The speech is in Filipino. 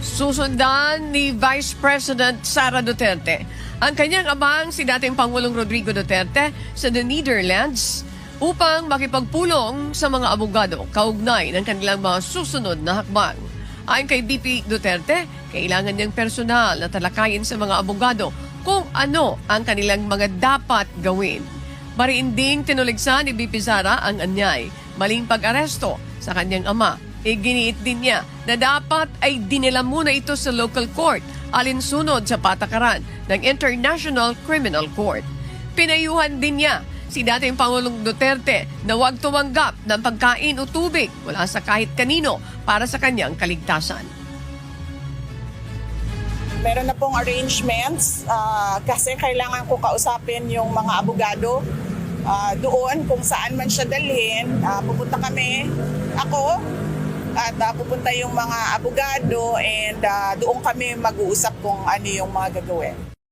Susundan ni Vice President Sara Duterte ang kanyang amang si dating Pangulong Rodrigo Duterte sa the Netherlands upang makipagpulong sa mga abogado kaugnay ng kanilang mga susunod na hakbang. Ayon kay VP Duterte, kailangan niyang personal na talakayin sa mga abogado kung ano ang kanilang mga dapat gawin. Mariinding tinuligsa ni VP Sara ang anyay, maling pag-aresto sa kanyang ama. Iginiit din niya na dapat ay dinala muna ito sa local court alinsunod sa patakaran ng International Criminal Court. Pinayuhan din niya si dating Pangulong Duterte na huwag tumanggap ng pagkain o tubig mula sa kahit kanino para sa kanyang kaligtasan. Meron na pong arrangements kasi kailangan ko kausapin yung mga abogado doon kung saan man siya dalhin. Pupunta kami, ako, at pupunta yung mga abogado and doon kami mag-uusap kung ano yung mga gagawin.